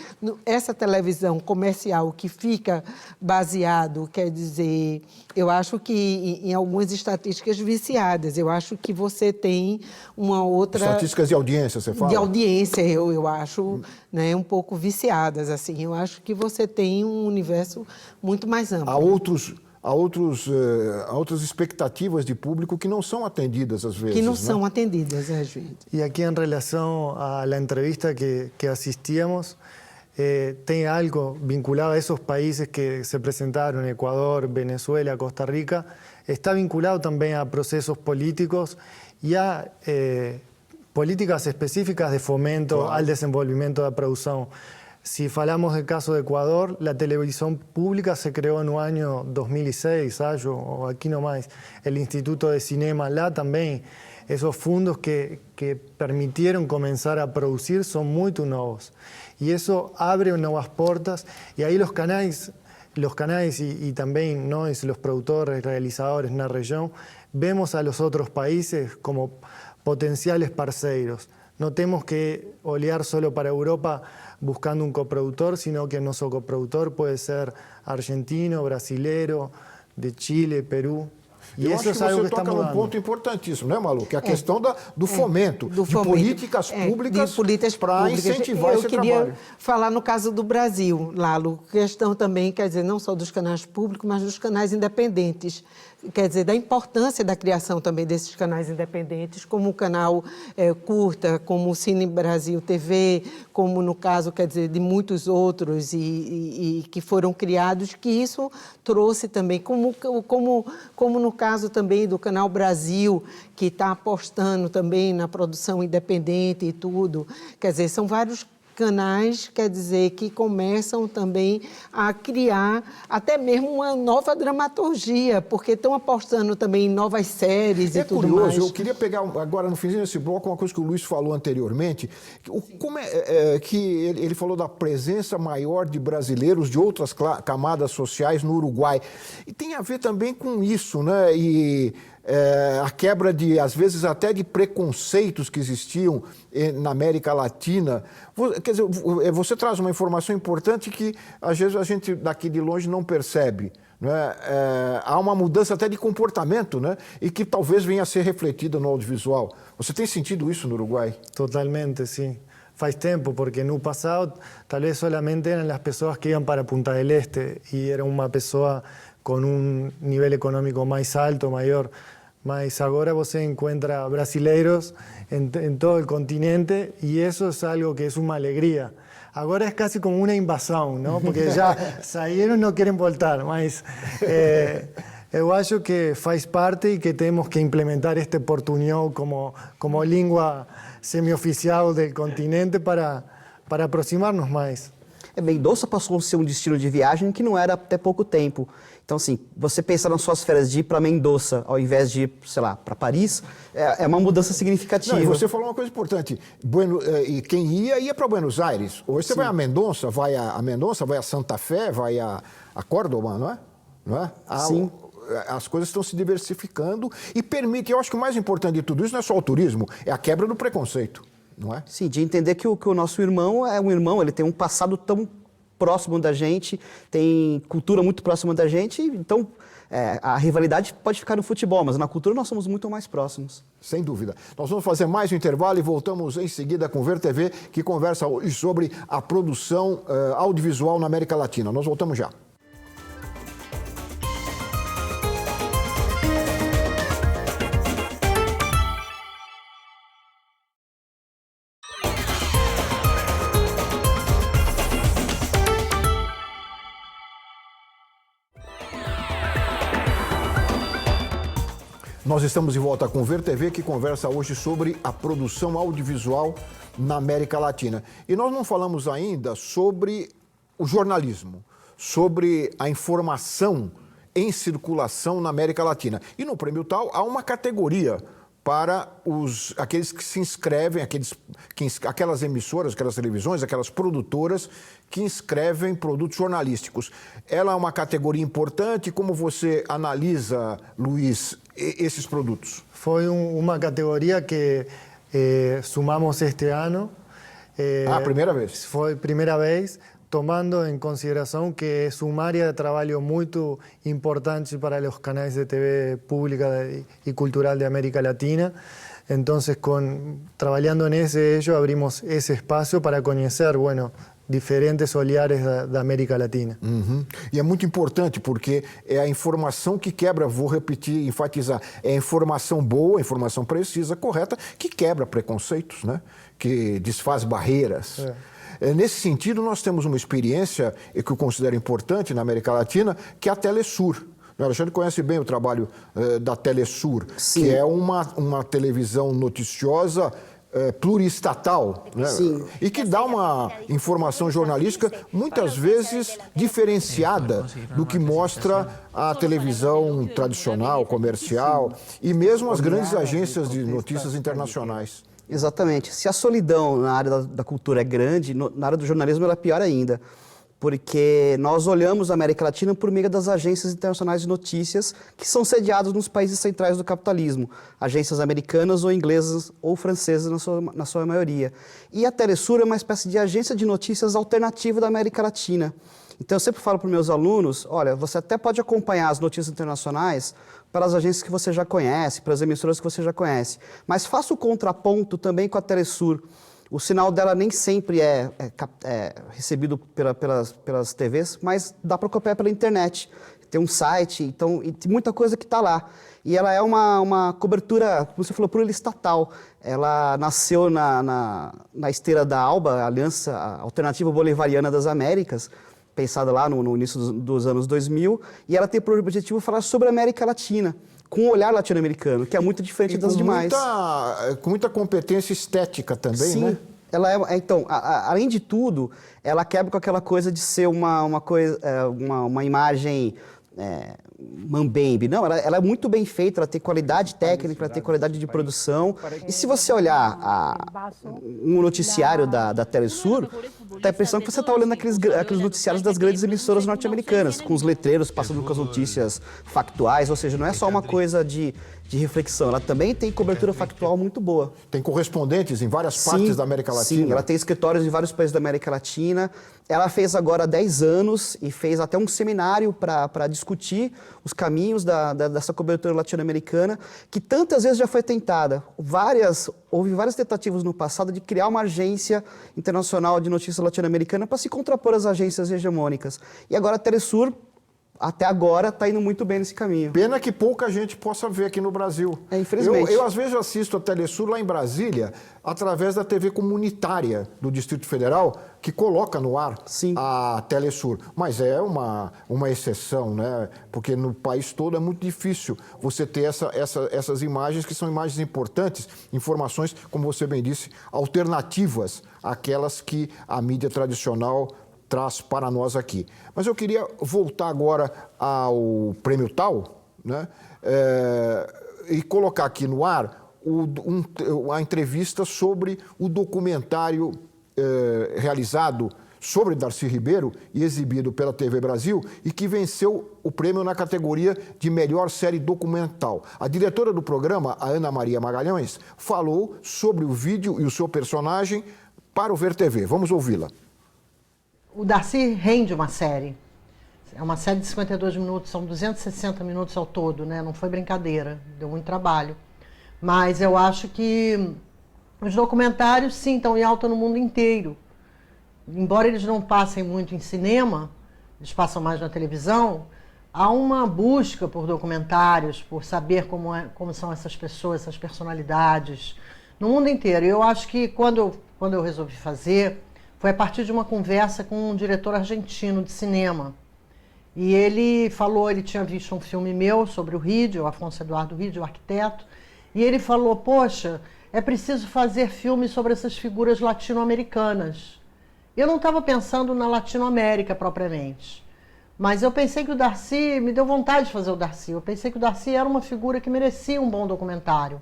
essa televisão comercial que fica baseado, quer dizer, eu acho que em algumas estatísticas viciadas, eu acho que você tem uma outra... Estatísticas de audiência, você fala? De audiência, eu acho, né, um pouco viciadas, assim. Eu acho que você tem um universo muito mais amplo. Há outras expectativas de público que não são atendidas às vezes. Que não são atendidas às vezes. Y aquí en relación a la entrevista que asistíamos, tem algo vinculado a esos países que se presentaron, Ecuador, Venezuela, Costa Rica, está vinculado también a procesos políticos y a políticas específicas de fomento al desenvolvimiento da produção. Si falamos del caso de Ecuador, la televisión pública se creó en el año 2006, o aquí nomás, el Instituto de Cinema lá también. Esos fundos que permitieron comenzar a producir son muy nuevos. Y eso abre nuevas puertas y ahí los canales y también nós, los productores, realizadores en la región, vemos a los otros países como potenciales parceiros. No tenemos que olhar solo para Europa buscando un coproductor, sino que nuestro coproductor puede ser argentino, brasilero, de Chile, Perú. Eu acho que você toca num ponto importantíssimo, né, Malu? Que é a questão do fomento, de políticas públicas para incentivar esse trabalho. Eu queria falar no caso do Brasil, Lalo, questão também, quer dizer, não só dos canais públicos, mas dos canais independentes. Quer dizer, da importância da criação também desses canais independentes, como o canal Curta, como o Cine Brasil TV, como no caso, quer dizer, de muitos outros e que foram criados, que isso trouxe também, como no caso também do Canal Brasil, que está apostando também na produção independente e tudo. Quer dizer, são vários canais, quer dizer, que começam também a criar até mesmo uma nova dramaturgia, porque estão apostando também em novas séries e tudo curioso, mais. Eu queria pegar agora no finzinho desse bloco uma coisa que o Luiz falou anteriormente, como que ele falou da presença maior de brasileiros de outras camadas sociais no Uruguai. E tem a ver também com isso, né? E a quebra de, às vezes, até de preconceitos que existiam na América Latina. Quer dizer, você traz uma informação importante que, às vezes, a gente daqui de longe não percebe. Né? Há uma mudança até de comportamento, né? E que talvez venha a ser refletida no audiovisual. Você tem sentido isso no Uruguai? Totalmente, sim. Faz tempo, porque no passado tal vez solamente eran las pessoas que iban para Punta del Este y era uma pessoa com um nível econômico mais alto, maior. Mas agora você encontra brasileiros en todo el continente y eso es algo que es una alegría. Agora é quase como uma invasão, não? Porque já saíram e não querem voltar, mas eu acho que faz parte e que temos que implementar este portunhol como língua semioficial do continente para aproximar-nos mais. Mendoza passou a ser um destino de viagem que não era até pouco tempo. Então, assim, você pensar nas suas férias de ir para Mendoza ao invés de ir, sei lá, para Paris, é uma mudança significativa. Não, e você falou uma coisa importante. E quem ia para Buenos Aires. Hoje você vai a Mendoza, vai a Santa Fé, vai a Córdoba, não é? Sim. As coisas estão se diversificando e permite, eu acho que o mais importante de tudo isso não é só o turismo, é a quebra do preconceito. Não é? Sim, de entender que o nosso irmão é um irmão, ele tem um passado tão próximo da gente, tem cultura muito próxima da gente, então a rivalidade pode ficar no futebol, mas na cultura nós somos muito mais próximos. Sem dúvida. Nós vamos fazer mais um intervalo e voltamos em seguida com o Ver TV, que conversa hoje sobre a produção audiovisual na América Latina. Nós voltamos já. Nós estamos de volta com o Ver TV, que conversa hoje sobre a produção audiovisual na América Latina. E nós não falamos ainda sobre o jornalismo, sobre a informação em circulação na América Latina. E no Prêmio Tal há uma categoria para aqueles que se inscrevem, aquelas emissoras, aquelas televisões, aquelas produtoras que inscrevem produtos jornalísticos. Ela é uma categoria importante. Como você analisa, Luiz, esses produtos? Foi uma categoria que sumamos este ano. Primeira vez? Foi a primeira vez, tomando em consideração que é uma área de trabalho muito importante para os canais de TV pública e cultural de América Latina. Então, trabalhando nesse eixo, abrimos esse espaço para conhecer, diferentes olhares da América Latina. Uhum. E é muito importante porque é a informação que quebra, vou repetir, enfatizar, é a informação boa, a informação precisa, correta, que quebra preconceitos, né? Que desfaz barreiras. Nesse sentido, nós temos uma experiência que eu considero importante na América Latina, que é a Telesur. O Alexandre conhece bem o trabalho da Telesur, Sim. Que é uma televisão noticiosa pluriestatal, né? Sim. E que dá uma informação jornalística muitas vezes diferenciada do que mostra a televisão tradicional, comercial e mesmo as grandes agências de notícias internacionais. Exatamente. Se a solidão na área da cultura é grande, na área do jornalismo ela é pior ainda. Porque nós olhamos a América Latina por meio das agências internacionais de notícias que são sediadas nos países centrais do capitalismo, agências americanas ou inglesas ou francesas na sua maioria. E a Telesur é uma espécie de agência de notícias alternativa da América Latina. Então eu sempre falo para os meus alunos, olha, você até pode acompanhar as notícias internacionais pelas agências que você já conhece, pelas emissoras que você já conhece, mas faça o contraponto também com a Telesur. O sinal dela nem sempre é recebido pelas TVs, mas dá para acompanhar pela internet. Tem um site, então, e tem muita coisa que está lá. E ela é uma cobertura, como você falou, pluriestatal. Ela nasceu na esteira da ALBA, a Aliança Alternativa Bolivariana das Américas, pensada lá no início dos anos 2000, e ela tem por objetivo falar sobre a América Latina, com um olhar latino-americano, que é muito diferente das demais. Com muita competência estética também, Sim. né? Ela então, além de tudo, ela quebra com aquela coisa de ser uma imagem mambembe. Não, ela é muito bem feita, ela tem qualidade técnica, ela tem qualidade de produção. E se você olhar um noticiário da Telesur, dá a impressão que você está olhando aqueles noticiários das grandes emissoras norte-americanas, com os letreiros passando com as notícias factuais, ou seja, não é só uma coisa de reflexão, ela também tem cobertura factual muito boa. Tem correspondentes em várias partes da América Latina? Sim, ela tem escritórios em vários países da América Latina. Ela fez agora 10 anos e fez até um seminário para discutir os caminhos dessa cobertura latino-americana, que tantas vezes já foi tentada. Houve várias tentativas no passado de criar uma agência internacional de notícia latino-americana para se contrapor às agências hegemônicas. E agora a Telesur, até agora, está indo muito bem nesse caminho. Pena que pouca gente possa ver aqui no Brasil. Infelizmente. Eu às vezes assisto a Telesur lá em Brasília, através da TV comunitária do Distrito Federal, que coloca no ar a Telesur. Mas é uma exceção, né? Porque no país todo é muito difícil você ter essas imagens, que são imagens importantes, informações, como você bem disse, alternativas àquelas que a mídia tradicional traz para nós aqui. Mas eu queria voltar agora ao Prêmio TAU, né? E colocar aqui no ar a entrevista sobre o documentário realizado sobre Darcy Ribeiro e exibido pela TV Brasil e que venceu o prêmio na categoria de melhor série documental. A diretora do programa, a Ana Maria Magalhães, falou sobre o vídeo e o seu personagem para o Ver TV. Vamos ouvi-la. O Darcy rende uma série. É uma série de 52 minutos, são 260 minutos ao todo, né? Não foi brincadeira, deu muito trabalho. Mas eu acho que os documentários, sim, estão em alta no mundo inteiro. Embora eles não passem muito em cinema, eles passam mais na televisão, há uma busca por documentários, por saber como são essas pessoas, essas personalidades, no mundo inteiro. E eu acho que quando eu resolvi fazer, foi a partir de uma conversa com um diretor argentino de cinema. E ele falou, ele tinha visto um filme meu sobre o Rídio, o Afonso Eduardo Rídio, o arquiteto, e ele falou, poxa, é preciso fazer filme sobre essas figuras latino-americanas. Eu não estava pensando na Latinoamérica propriamente, mas eu pensei que o Darcy, me deu vontade de fazer o Darcy, eu pensei que o Darcy era uma figura que merecia um bom documentário.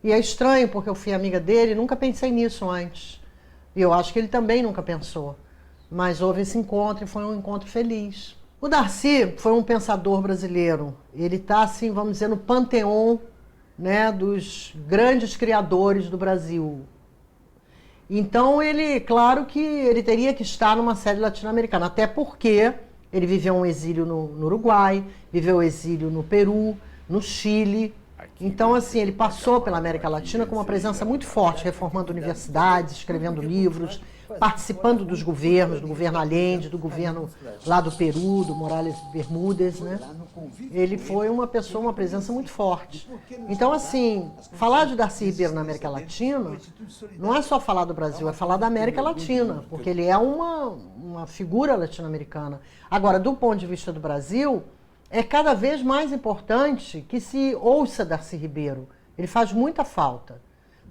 E é estranho, porque eu fui amiga dele, nunca pensei nisso antes. E eu acho que ele também nunca pensou. Mas houve esse encontro e foi um encontro feliz. O Darcy foi um pensador brasileiro. Ele está, assim, vamos dizer, no panteão, né, dos grandes criadores do Brasil. Então, claro que ele teria que estar numa série latino-americana, até porque ele viveu um exílio no Uruguai, viveu um exílio no Peru, no Chile. Então, assim, ele passou pela América Latina com uma presença muito forte, reformando universidades, escrevendo livros, participando dos governos, do governo Allende, do governo lá do Peru, do Morales Bermúdez, né? Ele foi uma presença muito forte. Então, assim, falar de Darcy Ribeiro na América Latina não é só falar do Brasil, é falar da América Latina, porque ele é uma figura latino-americana. Agora, do ponto de vista do Brasil, é cada vez mais importante que se ouça Darcy Ribeiro. Ele faz muita falta,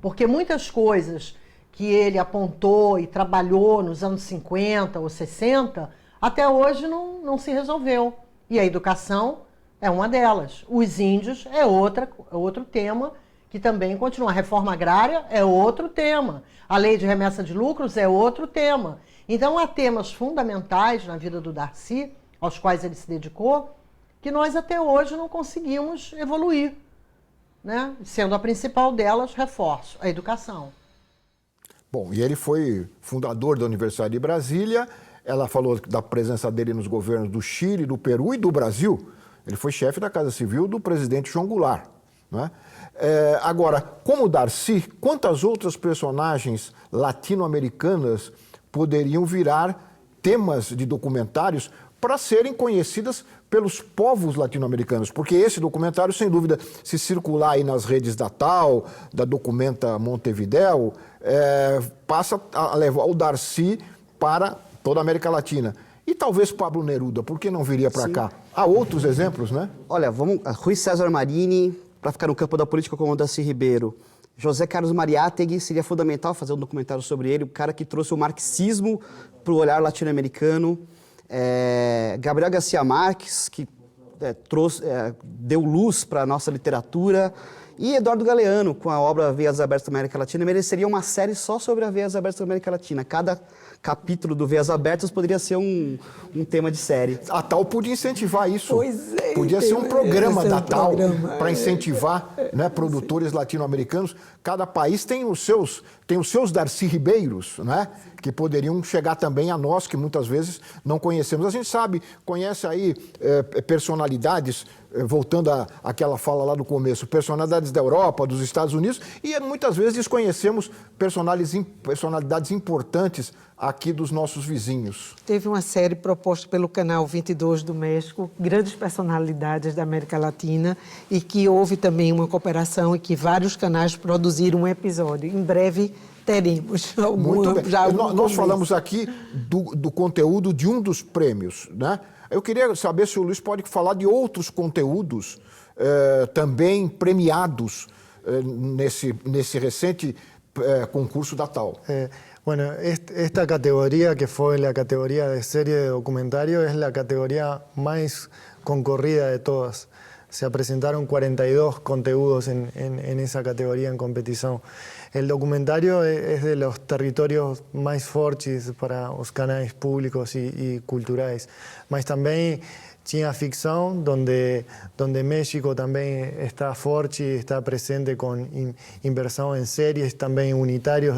porque muitas coisas que ele apontou e trabalhou nos anos 50 ou 60, até hoje não se resolveu. E a educação é uma delas. Os índios é outro tema que também continua. A reforma agrária é outro tema. A lei de remessa de lucros é outro tema. Então há temas fundamentais na vida do Darcy, aos quais ele se dedicou, que nós até hoje não conseguimos evoluir, né? Sendo a principal delas, reforço, a educação. Bom, e ele foi fundador da Universidade de Brasília. Ela falou da presença dele nos governos do Chile, do Peru e do Brasil. Ele foi chefe da Casa Civil do presidente João Goulart, né? Agora, como Darcy, quantas outras personagens latino-americanas poderiam virar temas de documentários para serem conhecidas pelos povos latino-americanos? Porque esse documentário, sem dúvida, se circular aí nas redes da TAU, da Documenta Montevidéu, passa a levar o Darcy para toda a América Latina. E talvez Pablo Neruda, por que não viria para cá? Há outros exemplos, né? Olha, Rui César Marini, para ficar no campo da política como o Darcy Ribeiro. José Carlos Mariátegui, seria fundamental fazer um documentário sobre ele, o cara que trouxe o marxismo para o olhar latino-americano. Gabriel Garcia Marques, que deu luz para a nossa literatura. E Eduardo Galeano, com a obra Veias Abertas da América Latina, mereceria uma série só sobre a Veias Abertas da América Latina. Cada capítulo do Veias Abertas poderia ser um tema de série. A TAL podia incentivar isso. Pois é. Podia ser um programa da TAL para incentivar, né, produtores latino-americanos. Cada país tem os seus Darcy Ribeiros, né, que poderiam chegar também a nós, que muitas vezes não conhecemos. A gente sabe, conhece aí personalidades, voltando àquela fala lá do começo, personalidades da Europa, dos Estados Unidos, e muitas vezes desconhecemos personalidades importantes aqui dos nossos vizinhos. Teve uma série proposta pelo Canal 22 do México, grandes personalidades da América Latina, e que houve também uma cooperação e que vários canais produziram um episódio. Em breve teremos Muito bem. Nós falamos aqui do conteúdo de um dos prêmios, né? Eu queria saber se o Luiz pode falar de outros conteúdos também premiados nesse recente concurso da TAL. Bueno, esta categoría, que fue la categoría de serie de documentario, es la categoría más concorrida de todas. Se presentaron 42 conteúdos en esa categoría en competición. El documentario es de los territorios más fortes para los canales públicos y culturales. Mas también tinha ficção, donde México também está forte e está presente com inversão em séries também unitários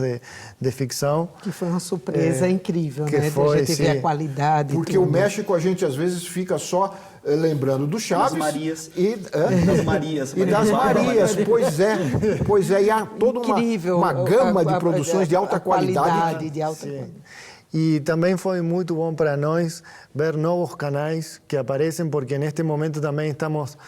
de ficção. Que foi uma surpresa incrível, que né? Foi, a gente vê a qualidade. Porque o México, a gente às vezes fica só lembrando do Chaves. Das Marias. Das Marias. E das Marias, pois é. E há toda uma gama de produções de alta qualidade. De alta qualidade. Y también fue muy bueno para nosotros ver nuevos canales que aparecen, porque en este momento también estamos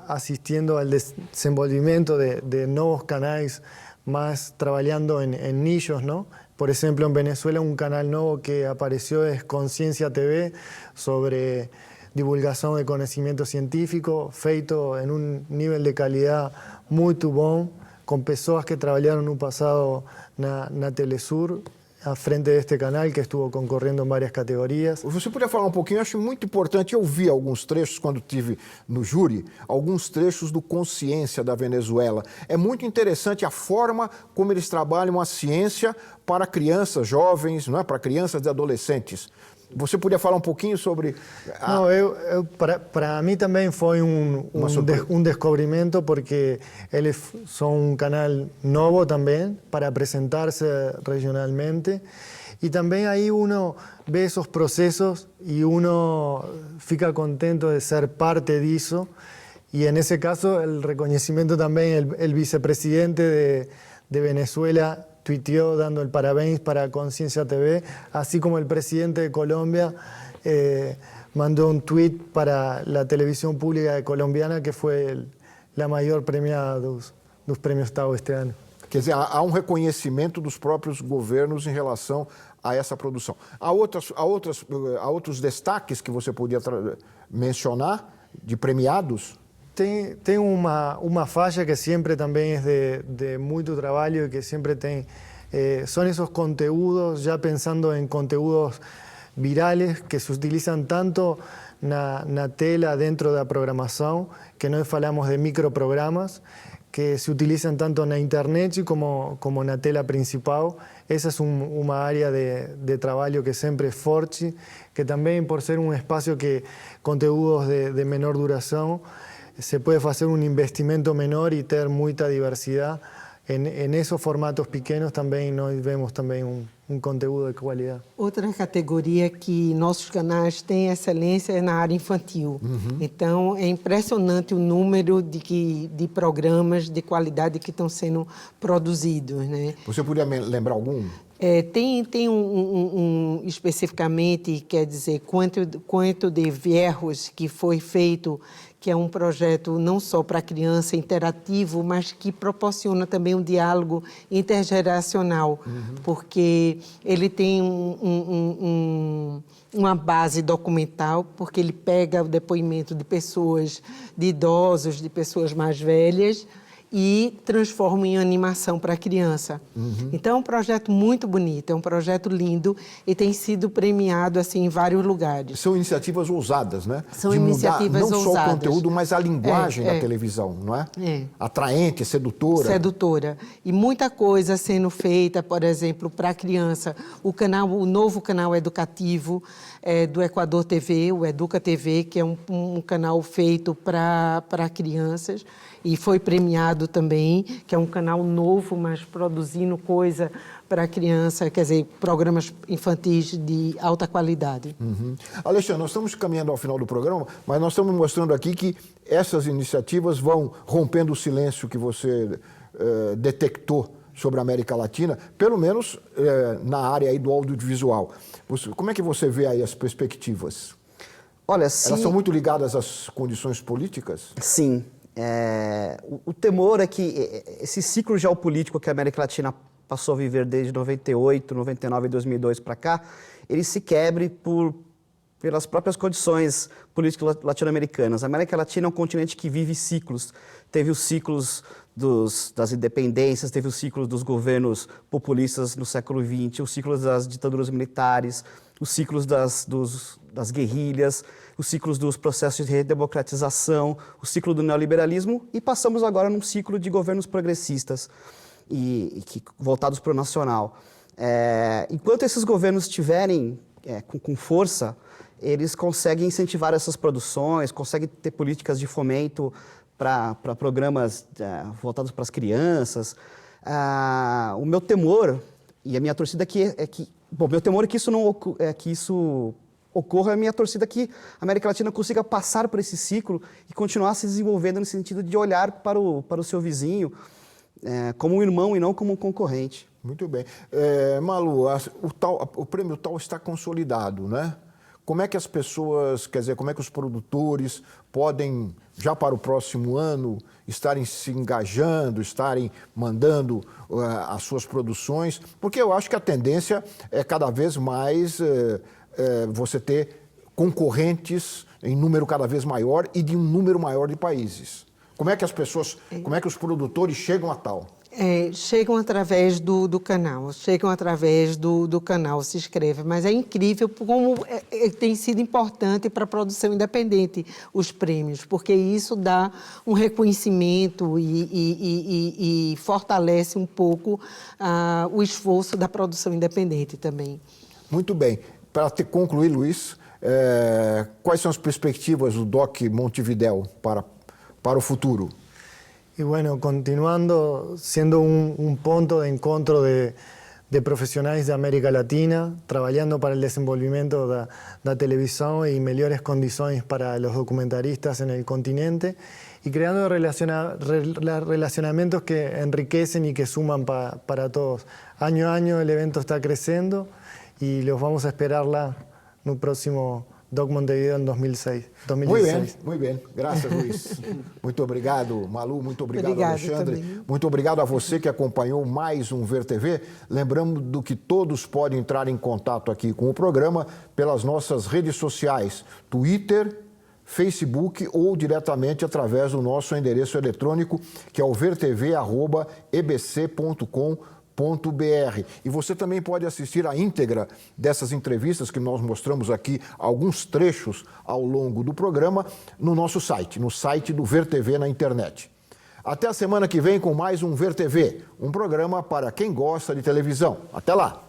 asistiendo al desenvolvimiento de nuevos canales más trabajando en nichos, ¿no? Por ejemplo, en Venezuela un canal nuevo que apareció es Conciencia TV, sobre divulgación de conocimiento científico, feito en un nivel de calidad muy bom, con pessoas que trabajaron en un pasado na Telesur, à frente deste canal, que estuvo concorrendo em várias categorias. Você podia falar um pouquinho? Eu acho muito importante. Eu vi alguns trechos, quando estive no júri, alguns trechos do Consciência da Venezuela. É muito interessante a forma como eles trabalham a ciência para crianças, jovens, não é? Para crianças e adolescentes. Você podia falar um pouquinho sobre... Não, para mim também foi um descobrimento, porque eles são um canal novo também para apresentar-se regionalmente, e também aí uno vê esses processos e uno fica contente de ser parte disso, e nesse caso o reconhecimento também, o vicepresidente de Venezuela tuiteó dando el parabéns para Conciencia TV, así como el presidente de Colombia mandó un tweet para la televisión pública colombiana, que fue la mayor premiada dos prêmios TAL este ano. Quer dizer, há um reconhecimento dos próprios governos em relação a essa produção. Há outros destaques que você podia mencionar de premiados? Tem uma faixa que sempre também é de muito trabalho e que sempre tem... Son esos conteúdos, ya pensando en conteúdos virales, que se utilizan tanto na tela dentro da programação, que nós falamos de microprogramas, que se utilizan tanto na internet como na tela principal. Essa é uma área de trabalho que sempre é forte, que também, por ser um espaço que conteúdos de menor duração, se puede hacer un investimento menor y tener mucha diversidad. En esos formatos pequenos também nós vemos também um conteúdo de qualidade. Outra categoria que nossos canais têm excelência é na área infantil. Então, é impressionante o número de programas de qualidade que estão sendo produzidos, né? Você podia lembrar algum? Tem especificamente, quer dizer, Quanto de Viejos, que foi feito, que é um projeto não só para criança interativo, mas que proporciona também um diálogo intergeracional, porque ele tem uma base documental, porque ele pega o depoimento de pessoas, de idosos, de pessoas mais velhas, e transformam em animação para criança. Então é um projeto muito bonito, é um projeto lindo e tem sido premiado assim em vários lugares. São iniciativas ousadas, né? São de iniciativas mudar não ousadas. só o conteúdo, mas a linguagem da televisão, não é? Atraente, sedutora. Sedutora. E muita coisa sendo feita, por exemplo, para a criança. O novo canal educativo do Equador TV, o Educa TV, que é um canal feito para crianças e foi premiado também, que é um canal novo, mas produzindo coisa para criança, quer dizer, programas infantis de alta qualidade. Alexandre, nós estamos caminhando ao final do programa, mas nós estamos mostrando aqui que essas iniciativas vão rompendo o silêncio que você detectou sobre a América Latina, pelo menos na área aí do audiovisual. Como é que você vê aí as perspectivas? Olha, elas são muito ligadas às condições políticas? Sim. O temor é que esse ciclo geopolítico que a América Latina passou a viver desde 98, 99 e 2002 para cá, ele se quebre pelas próprias condições políticas latino-americanas. A América Latina é um continente que vive ciclos. Teve os ciclos das independências, teve os ciclos dos governos populistas no século XX, os ciclos das ditaduras militares, os ciclos das guerrilhas, os ciclos dos processos de redemocratização, o ciclo do neoliberalismo, e passamos agora num ciclo de governos progressistas voltados para o nacional. Enquanto esses governos estiverem com força, eles conseguem incentivar essas produções, conseguem ter políticas de fomento para programas voltados para as crianças. O meu temor e a minha torcida meu temor é que isso ocorra, a minha torcida é que a América Latina consiga passar por esse ciclo e continuar se desenvolvendo no sentido de olhar para o seu vizinho como um irmão e não como um concorrente. Muito bem. Malu, o Prêmio TAL está consolidado, né? Como é que as pessoas, quer dizer, como é que os produtores podem, já para o próximo ano, estarem se engajando, estarem mandando as suas produções? Porque eu acho que a tendência é cada vez mais você ter concorrentes em número cada vez maior e de um número maior de países. Como é que as pessoas, como é que os produtores chegam a TAL? Chegam através do canal, se inscrevem, mas é incrível como tem sido importante para a produção independente os prêmios, porque isso dá um reconhecimento e fortalece um pouco o esforço da produção independente também. Muito bem. Para concluir, Luiz, quais são as perspectivas do DOC Montevidéu para o futuro? Y bueno, continuando, siendo un punto de encuentro de profesionales de América Latina, trabajando para el desenvolvimiento de la televisión y mejores condiciones para los documentaristas en el continente y creando relacionamientos que enriquecen y que suman para todos. Año a año el evento está creciendo y los vamos a esperar en el próximo DOC Montevideo em 2016. Muito bem. Graças, Luiz. Muito obrigado, Malu. Muito obrigado, Alexandre. Também. Muito obrigado a você que acompanhou mais um Ver TV. Lembrando que todos podem entrar em contato aqui com o programa pelas nossas redes sociais, Twitter, Facebook ou diretamente através do nosso endereço eletrônico, que é o vertv@ebc.com.br. E você também pode assistir a íntegra dessas entrevistas que nós mostramos aqui, alguns trechos ao longo do programa, no nosso site, no site do Ver TV na internet. Até a semana que vem com mais um Ver TV, um programa para quem gosta de televisão. Até lá!